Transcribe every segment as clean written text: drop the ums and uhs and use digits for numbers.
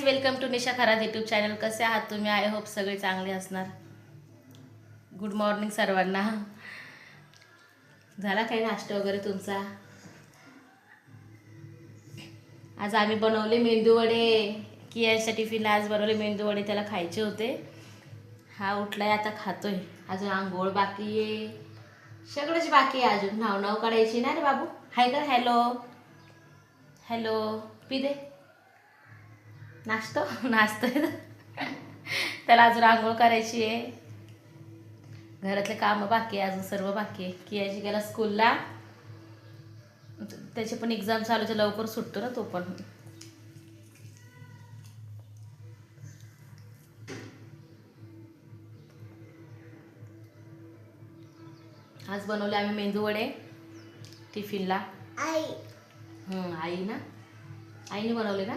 Welcome to Nisha Kharat YouTube channel. कसे आहात तुम्ही? आय होप सगळे चांगले असणार. गुड मॉर्निंग सर्वांना. झाला काही नाश्ता वगैरे तुमचा? आज आम्ही बनवले मेंदू वडे. कियाच्या टिफिनला आज बनवले मेंदू वडे, त्याला खायचे होते. हा उठलाय आता, खातोय. अजून आंघोळ बाकी आहे, सगळंच बाकी आहे. अजून नाव काढायची ना रे बाबू. हाय कर. Hello hello. पी दे. नाचतो त्याला अजून आंघोळ करायची आहे. घरातले कामं बाकी आहे, अजून सर्व बाकी आहे. कियाची गेला स्कूलला, त्याचे पण एक्झाम चालू आहे, लवकर सुटतो ना तो पण. आज बनवले आम्ही मेंदू वडे टिफिनला. आई ना, आईने बनवले ना.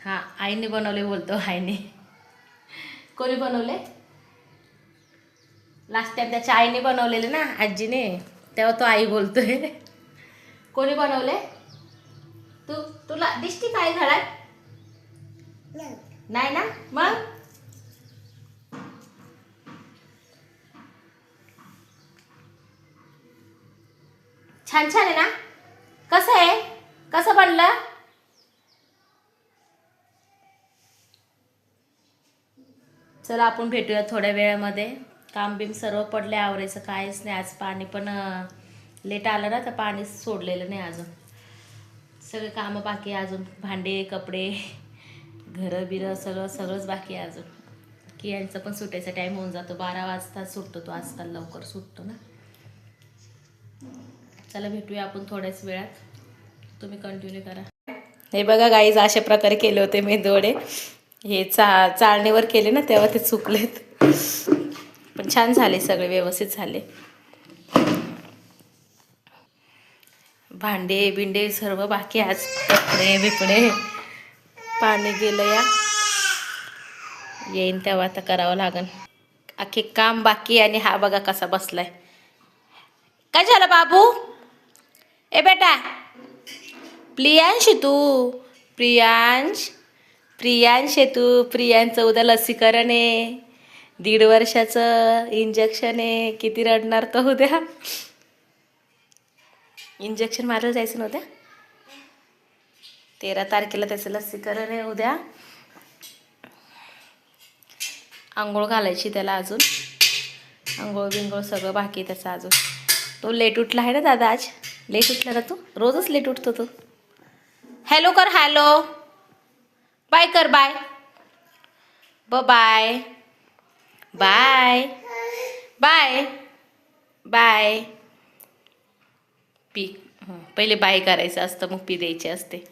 हां, आईने बनवले बोलतो. आईने. कोणी बनवले? लास्ट टाइम त्याच्या आईने बनवलेले ना, आजीने, तेव्हा तो आई बोलतोय. कोणी बनवले? तुला दिसती काय घरात? नाही ना. मग छान छान आहे ना. कसं आहे? कसं बनलं? चला आपण भेटूया थोड्या वेळामध्ये. काम बिम सर्व पडले, आवरायचं काहीच नाही. आज पाणी पण लेट आलं ना, तर पाणी सोडलेलं नाही अजून. सगळे कामं बाकी आहे अजून. भांडे, कपडे, घरं बिरं सगळंच बाकी आहे अजून. की यांचं पण सुटायचा टाईम होऊन जातो. 12 वाजता सुटतो तो, आजकाल लवकर सुटतो ना. चला भेटूया आपण थोड्याच वेळात. तुम्ही कंटिन्यू करा. हे बघा गाईज, अशा प्रकारे केले होते मेंदू वडे. हे चाळणीवर केले ना, तेव्हा ते चुकलेत, पण छान झाले, सगळे व्यवस्थित झाले. भांडे बिंडे सर्व बाकी. आज कपडे बिपडे, पाणी गेलं या, येईन तेव्हा आता करावं लागेल. अख्खे काम बाकी. आणि हा बघा कसा बसलाय. काय झालं बाबू? ए बेटा, प्रियांश आहे तू. प्रियांचं उद्या लसीकरण आहे, 1.5 वर्षाचं इंजेक्शन आहे. किती रडणार तो उद्या. इंजेक्शन मारायला जायचं नव्हत्या. 13 तारखेला त्याचं लसीकरण आहे उद्या. आंघोळ घालायची त्याला अजून. आंघोळ बिंघोळ सगळं बाकी आहे त्याचं अजून. तो लेट उठला आहे ना दादा, आज लेट उठला ना तू. रोजच लेट उठतो तो. हॅलो कर. हॅलो. बाय कर. Bye bye bye bye bye. पी. पहिले बाय करायचं असतं, मग पी द्यायची असते.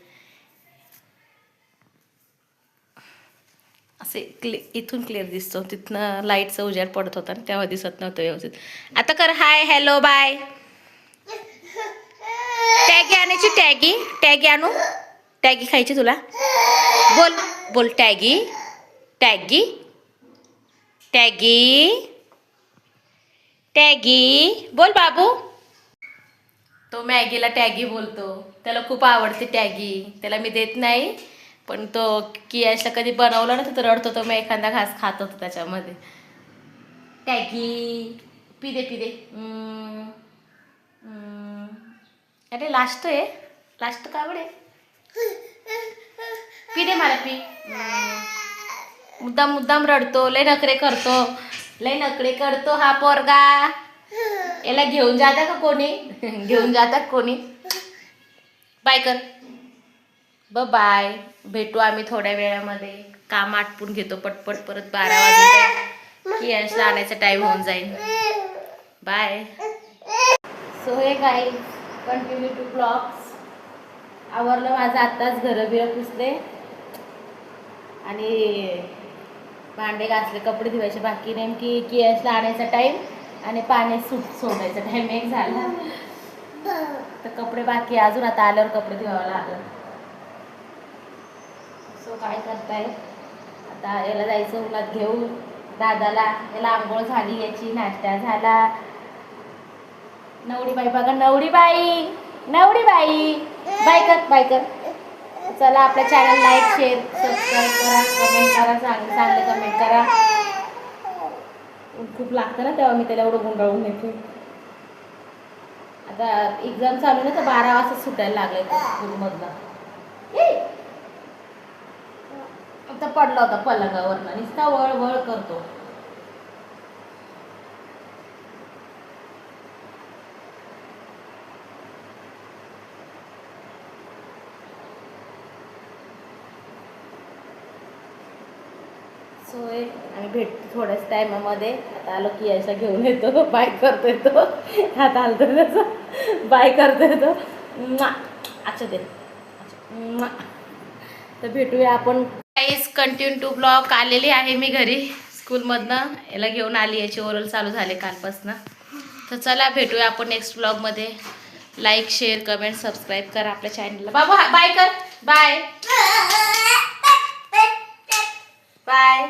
असे इथून क्लिअर दिसतो, तिथनं लाईटचा उजेड पडत होता ना, तेव्हा दिसत नव्हतं व्यवस्थित. आता कर. Hi hello bye. टॅगी आणायची. टॅगी आणू. टॅगी खायची तुला. बोल बोल. टॅगी टॅगी टॅगी टॅगी बोल बाबू. तो मॅगीला टॅगी बोलतो. त्याला खूप आवडते टॅगी. त्याला मी देत नाही, पण तो कियाशला कधी बनवलं ना तर रडतो तो. मग एखादा घास खात होतो त्याच्यामध्ये. टॅगी. पी दे. अरे लास्ट आहे. लास्ट का बडे. पी दे मला. पी. मुद्दाम रडतो. लय नखरे करतो हा पोरगा. याला घेऊन जाता का कोणी? बाय कर. बाय. भेटू आम्ही थोड्या वेळामध्ये. काम आटपून घेतो पटपट. परत 12 वाजता कियाशला आणायचा टाईम होऊन जाईल. बाय. सो हे गाईज, कंटिन्यू टू ब्लॉग्स. आवरलं माझं आत्ताच. घरं बिरं पुसले आणि भांडे घासले. कपडे धुवायचे बाकी. नेमकी कियाशला आणायचा टाईम आणि पाणी सोडायचा टाईम एक झाला, तर कपडे बाकी अजून. आता आल्यावर कपडे धुवावं लागेल. सो काय करताय आता? याला जायचं उन्हात घेऊन दादाला. याला आंघोळ झाली याची, नाश्ता झाला. नवडी बाई बघा. नवडी बाई बाय कर. चला आपल्या चॅनल लाईक शेअर सबस्क्राईब करा, कमेंट करा, चांगले कमेंट करा. खूप लागतं ना तेव्हा मी त्याला एवढं गुंडाळून येते. आता एक्झाम चालू ना तर 12 वाजता सुटायला लागले स्कूलमधनं. आता पडला होता पलंगावरनं, नुसता वळ वळ करतो. सोय आणि भेटतो थोड्याच टायमामध्ये. आता आलो की यायचा घेऊन येतो, बाय करतो येतो. हात आलतो त्याचं बाय करतो येतो. अच्छा दे. तर भेटूया आपण. काहीच कंटिन्यू टू ब्लॉग आलेली आहे मी घरी स्कूलमधनं. याला घेऊन आली, याची ओरल चालू झाले कालपासनं. तर चला भेटूया आपण नेक्स्ट ब्लॉगमध्ये. लाईक शेअर कमेंट सबस्क्राईब करा आपल्या चॅनलला. बाबू बाय कर. Bye bye.